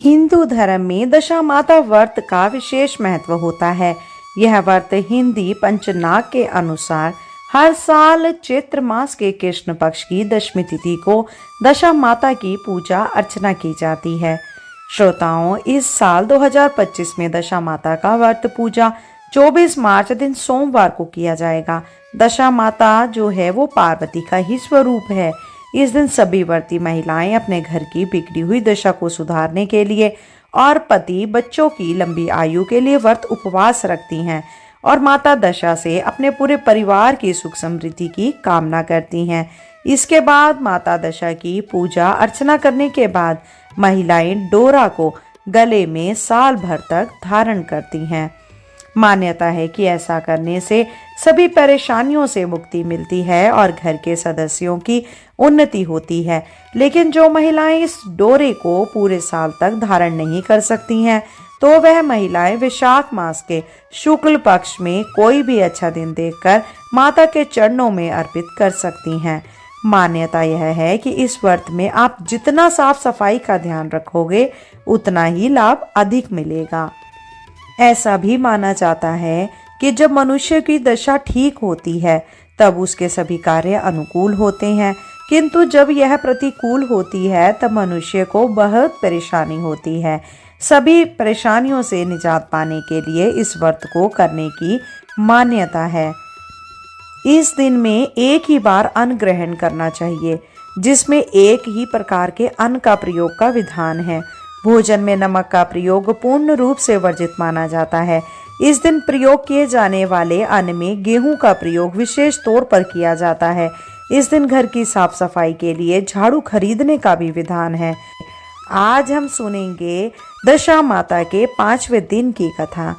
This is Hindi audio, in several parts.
हिंदू धर्म में दशा माता व्रत का विशेष महत्व होता है। यह व्रत हिंदी पंचनाग के अनुसार हर साल चैत्र मास के कृष्ण पक्ष की दशमी तिथि को दशा माता की पूजा अर्चना की जाती है। श्रोताओं, इस साल 2025 में दशा माता का व्रत पूजा 24 मार्च दिन सोमवार को किया जाएगा। दशा माता जो है वो पार्वती का ही स्वरूप है। इस दिन सभी व्रती महिलाएं अपने घर की बिगड़ी हुई दशा को सुधारने के लिए और पति बच्चों की लंबी आयु के लिए व्रत उपवास रखती हैं और माता दशा से अपने पूरे परिवार की सुख समृद्धि की कामना करती हैं। इसके बाद माता दशा की पूजा अर्चना करने के बाद महिलाएं डोरा को गले में साल भर तक धारण करती हैं। मान्यता है कि ऐसा करने से सभी परेशानियों से मुक्ति मिलती है और घर के सदस्यों की उन्नति होती है। लेकिन जो महिलाएं इस डोरे को पूरे साल तक धारण नहीं कर सकती हैं, तो वह महिलाएं वैशाख मास के शुक्ल पक्ष में कोई भी अच्छा दिन देखकर माता के चरणों में अर्पित कर सकती हैं। मान्यता यह है कि इस व्रत में आप जितना साफ सफाई का ध्यान रखोगे, उतना ही लाभ अधिक मिलेगा। ऐसा भी माना जाता है कि जब मनुष्य की दशा ठीक होती है तब उसके सभी कार्य अनुकूल होते हैं, किंतु जब यह प्रतिकूल होती है तब मनुष्य को बहुत परेशानी होती है। सभी परेशानियों से निजात पाने के लिए इस व्रत को करने की मान्यता है। इस दिन में एक ही बार अन्न ग्रहण करना चाहिए, जिसमें एक ही प्रकार के अन्न का प्रयोग का विधान है। भोजन में नमक का प्रयोग पूर्ण रूप से वर्जित माना जाता है। इस दिन प्रयोग किए जाने वाले अन्न में गेहूं का प्रयोग विशेष तौर पर किया जाता है। इस दिन घर की साफ सफाई के लिए झाड़ू खरीदने का भी विधान है। आज हम सुनेंगे दशा माता के 5वें दिन की कथा।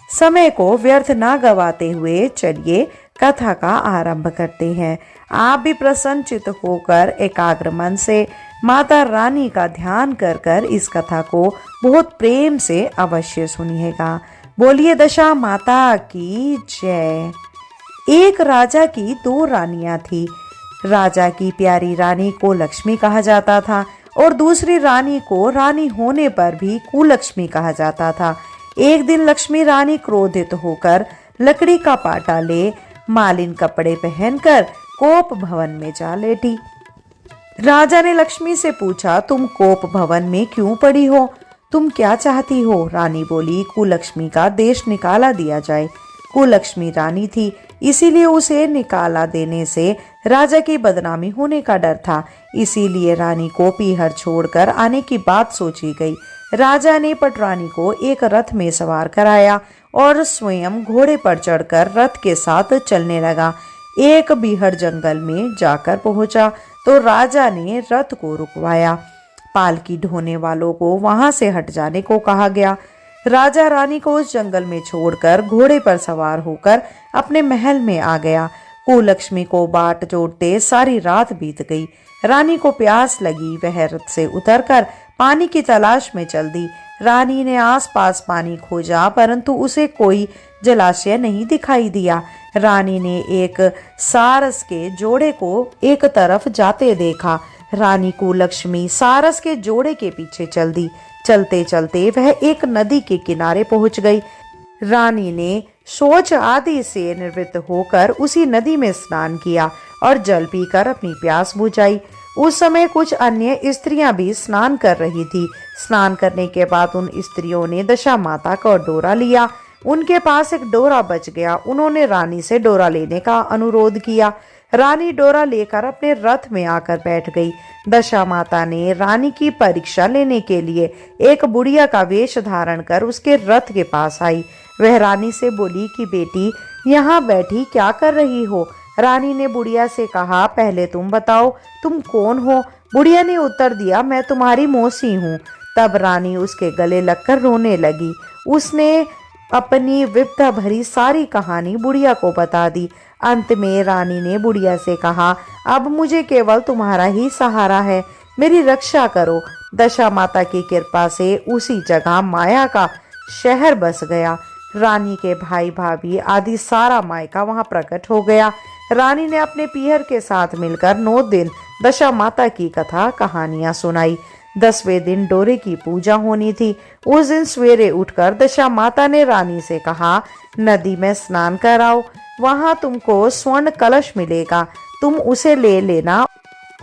समय को व्यर्थ ना गवाते हुए चलिए कथा का आरंभ करते हैं। आप भी प्रसन्नचित्त होकर एकाग्र मन से माता रानी का ध्यान कर कर इस कथा को बहुत प्रेम से अवश्य सुनिएगा। बोलिए दशा माता की जय। एक राजा की 2 रानियां थी। राजा की प्यारी रानी को लक्ष्मी कहा जाता था और दूसरी रानी को रानी होने पर भी कुलक्ष्मी कहा जाता था। एक दिन लक्ष्मी रानी क्रोधित होकर लकड़ी का पाटा ले मालिन कपड़े पहनकर कोप भवन में जा लेटी। राजा ने लक्ष्मी से पूछा, तुम कोप भवन में क्यों पड़ी हो? तुम क्या चाहती हो? रानी बोली, कुलक्ष्मी का देश निकाला दिया जाए। कुलक्ष्मी रानी थी, इसीलिए उसे निकाला देने से राजा की बदनामी होने का डर था। इसीलिए रानी को पीहर छोड़कर आने की बात सोची गई। राजा ने पटरानी को एक रथ में सवार कराया और स्वयं घोड़े पर चढ़कर रथ के साथ चलने लगा। एक बीहड़ जंगल में जाकर पहुंचा तो राजा ने रथ को रुकवाया। पालकी ढोने वालों को वहां से हट जाने को कहा गया। राजा रानी को उस जंगल में छोड़कर घोड़े पर सवार होकर अपने महल में आ गया। कुलक्ष्मी को बाट जोड़ते सारी रात बीत गई। रानी को प्यास लगी, वह रथ से उतरकर पानी की तलाश में चल दी। रानी ने आसपास पानी खोजा, परंतु उसे कोई जलाशय नहीं दिखाई दिया। रानी ने एक सारस के जोड़े को एक तरफ जाते देखा। रानी कुलक्ष्मी सारस के जोड़े के पीछे चल दी। चलते चलते वह एक नदी के किनारे पहुंच गई। रानी ने शौच आदि से निवृत्त होकर उसी नदी में स्नान किया और जल पीकर अपनी प्यास बुझाई। उस समय कुछ अन्य स्त्रियां भी स्नान कर रही थी। स्नान करने के बाद उन स्त्रियों ने दशा माता का डोरा लिया। उनके पास एक डोरा बच गया। उन्होंने रानी से डोरा लेने का अनुरोध किया। रानी डोरा लेकर अपने रथ में आकर बैठ गई। दशा माता ने रानी की परीक्षा लेने के लिए एक बुढ़िया का वेश धारण कर उसके रथ के पास आई। वह रानी से बोली कि बेटी, यहाँ बैठी क्या कर रही हो? रानी ने बुढ़िया से कहा, पहले तुम बताओ, तुम कौन हो? बुढ़िया ने उत्तर दिया, मैं तुम्हारी मौसी हूँ। तब रानी उसके गले लगकर रोने लगी। उसने अपनी विपदा भरी सारी कहानी बुढ़िया को बता दी। अंत में रानी ने बुढ़िया से कहा, अब मुझे केवल तुम्हारा ही सहारा है, मेरी रक्षा करो। दशा माता की कृपा से उसी जगह माया का शहर बस गया। रानी के भाई भाभी आदि सारा मायका वहां प्रकट हो गया। रानी ने अपने पीहर के साथ मिलकर 9 दिन दशा माता की कथा कहानियां सुनाई। 10वें दिन डोरे की पूजा होनी थी। उस दिन सवेरे उठकर दशा माता ने रानी से कहा, नदी में स्नान कराओ, वहां तुमको स्वर्ण कलश मिलेगा, तुम उसे ले लेना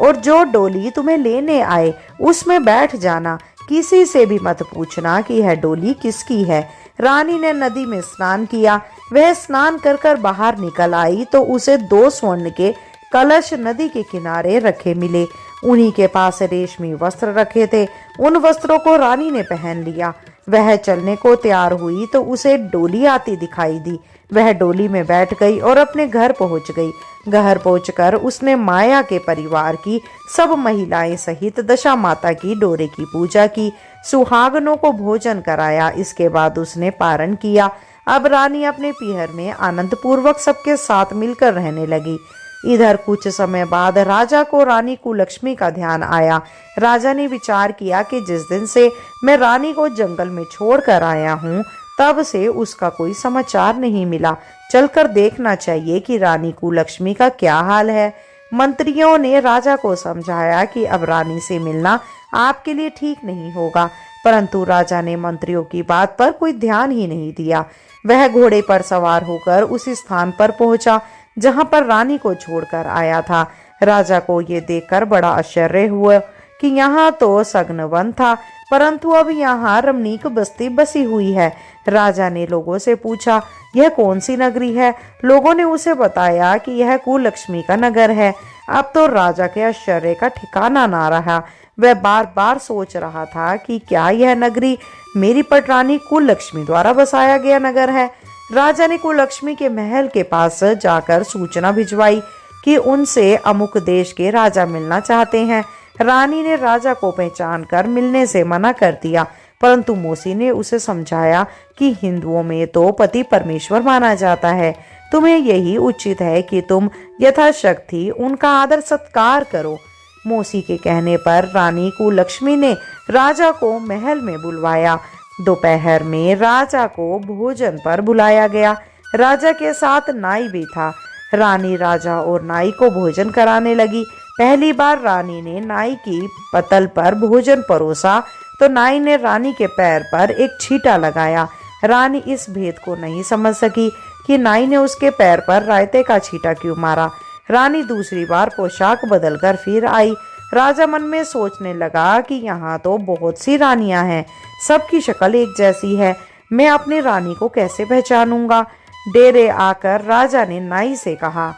और जो डोली तुम्हें लेने आए उसमें बैठ जाना। किसी से भी मत पूछना कि यह डोली किसकी है। रानी ने नदी में स्नान किया। वह स्नान कर कर बाहर निकल आई तो उसे 2 स्वर्ण के कलश नदी के किनारे रखे मिले। उन्हीं के पास रेशमी वस्त्र रखे थे। उन वस्त्रों को रानी ने पहन लिया। वह चलने को तैयार हुई तो उसे डोली आती दिखाई दी। वह डोली में बैठ गई और अपने घर पहुंच गई। घर पहुंचकर उसने माया के परिवार की सब महिलाएं सहित दशा माता की डोरे की पूजा की, सुहागनों को भोजन कराया। इसके बाद उसने पारण किया। अब रानी अपने पीहर में आनंद पूर्वक सबके साथ मिलकर रहने लगी। इधर कुछ समय बाद राजा को रानी कुलक्ष्मी का ध्यान आया। राजा ने विचार किया कि जिस दिन से मैं रानी को जंगल में छोड़कर आया हूँ तब से उसका कोई समाचार नहीं मिला। चलकर देखना चाहिए कि रानी कुलक्ष्मी का क्या हाल है। मंत्रियों ने राजा को समझाया कि अब रानी से मिलना आपके लिए ठीक नहीं होगा, परंतु राजा ने मंत्रियों की बात पर कोई ध्यान ही नहीं दिया। वह घोड़े पर सवार होकर उसी स्थान पर पहुंचा जहां पर रानी को छोड़कर आया था। राजा को ये देखकर बड़ा आश्चर्य हुआ कि यहाँ तो सघन वन था, परंतु अब यहाँ रमणीक बस्ती बसी हुई है। राजा ने लोगों से पूछा, यह कौन सी नगरी है? लोगों ने उसे बताया कि यह कुलक्ष्मी का नगर है। अब तो राजा के आश्चर्य का ठिकाना ना रहा। वह बार बार सोच रहा था कि क्या यह नगरी मेरी पटरानी कुलक्ष्मी द्वारा बसाया गया नगर है। राजा ने कुलक्ष्मी के महल के पास जाकर सूचना भिजवाई कि उनसे अमुक देश के राजा मिलना चाहते हैं। रानी ने राजा को पहचान कर मिलने से मना कर दिया, परंतु मौसी ने उसे समझाया कि हिंदुओं में तो पति परमेश्वर माना जाता है। तुम्हें यही उचित है कि तुम यथाशक्ति उनका आदर सत्कार करो। मौसी के कहने पर रानी कुलक्ष्मी ने राजा को महल में बुलवाया। दोपहर में राजा को भोजन पर बुलाया गया। राजा के साथ नाई भी था। रानी राजा और नाई को भोजन कराने लगी। पहली बार रानी ने नाई की पतल पर भोजन परोसा तो नाई ने रानी के पैर पर एक छींटा लगाया। रानी इस भेद को नहीं समझ सकी कि नाई ने उसके पैर पर रायते का छींटा क्यों मारा। रानी दूसरी बार पोशाक बदलकर फिर आई। राजा मन में सोचने लगा कि यहाँ तो बहुत सी रानियां हैं, सबकी शक्ल एक जैसी है, मैं अपनी रानी को कैसे पहचानूंगा। डेरे आकर राजा ने नाई से कहा,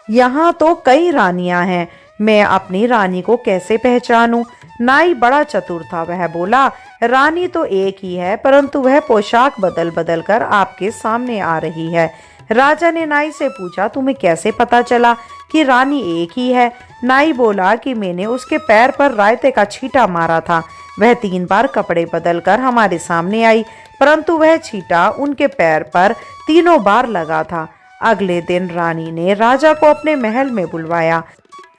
यहाँ तो कई रानियां हैं, मैं अपनी रानी को कैसे पहचानूं। नाई बड़ा चतुर था। वह बोला, रानी तो एक ही है, परंतु वह पोशाक बदल बदल कर आपके सामने आ रही है। राजा ने नाई से पूछा, तुम्हें कैसे पता चला कि रानी एक ही है? नाई बोला कि मैंने उसके पैर पर रायते का छींटा मारा था। वह 3 बार कपड़े बदलकर हमारे सामने आई, परंतु वह छींटा उनके पैर पर तीनों बार लगा था। अगले दिन रानी ने राजा को अपने महल में बुलवाया।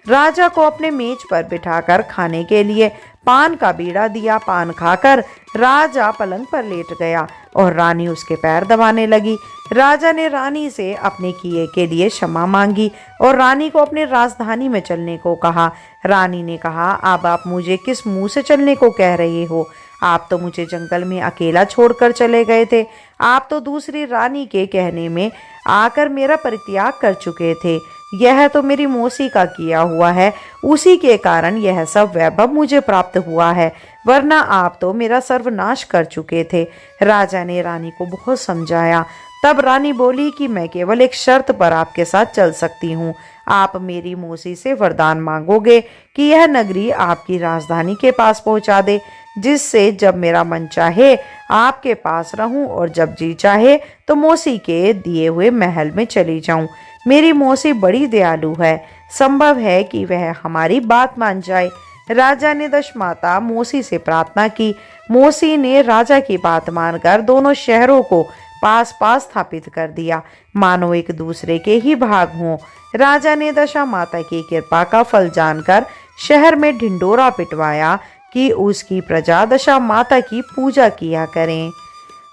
राजा को अपने मेज पर बिठाकर खाने के लिए पान का बीड़ा दिया। पान खाकर राजा पलंग पर लेट गया और रानी उसके पैर दबाने लगी। राजा ने रानी से अपने किए के लिए क्षमा मांगी और रानी को अपने राजधानी में चलने को कहा। रानी ने कहा, अब आप मुझे किस मुंह से चलने को कह रहे हो? आप तो मुझे जंगल में अकेला छोड़कर चले गए थे। आप तो दूसरी रानी के कहने में आकर मेरा परित्याग कर चुके थे। यह तो मेरी मौसी का किया हुआ है, उसी के कारण यह सब वैभव मुझे प्राप्त हुआ है, वरना आप तो मेरा सर्वनाश कर चुके थे। राजा ने रानी को बहुत समझाया। तब रानी बोली कि मैं केवल एक शर्त पर आपके साथ चल सकती हूँ। आप मेरी मौसी से वरदान मांगोगे कि यह नगरी आपकी राजधानी के पास पहुँचा दे, जिससे जब मेरा मन चाहे आपके पास रहूं और जब जी चाहे तो मौसी के दिए हुए महल में चली जाऊं। मेरी मौसी बड़ी दयालु है, संभव है कि वह हमारी बात मान जाए। राजा ने दशमाता मौसी से प्रार्थना की। मौसी ने राजा की बात मानकर दोनों शहरों को पास पास स्थापित कर दिया, मानो एक दूसरे के ही भाग हों। राजा ने दशा माता की कृपा का फल जानकर शहर में ढिंडोरा पिटवाया कि उसकी प्रजा दशा माता की पूजा किया करें।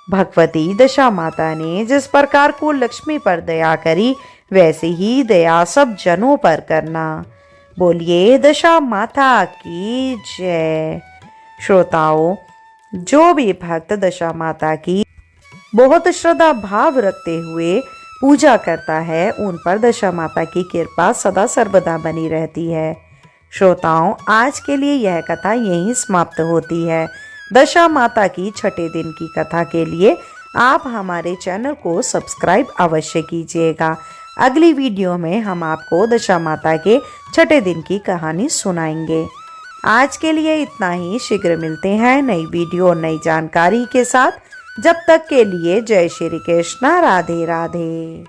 भगवती दशा माता ने जिस प्रकार कुलक्ष्मी पर दया करी, वैसे ही दया सब जनों पर करना। बोलिए दशा माता की जय। श्रोताओं, जो भी भक्त दशा माता की बहुत श्रद्धा भाव रखते हुए पूजा करता है, उन पर दशा माता की कृपा सदा सर्वदा बनी रहती है। श्रोताओं, आज के लिए यह कथा यहीं समाप्त होती है। दशा माता की छठे दिन की कथा के लिए आप हमारे चैनल को सब्सक्राइब अवश्य कीजिएगा। अगली वीडियो में हम आपको दशा माता के छठे दिन की कहानी सुनाएंगे। आज के लिए इतना ही। शीघ्र मिलते हैं नई वीडियो और नई जानकारी के साथ। जब तक के लिए जय श्री कृष्णा, राधे राधे।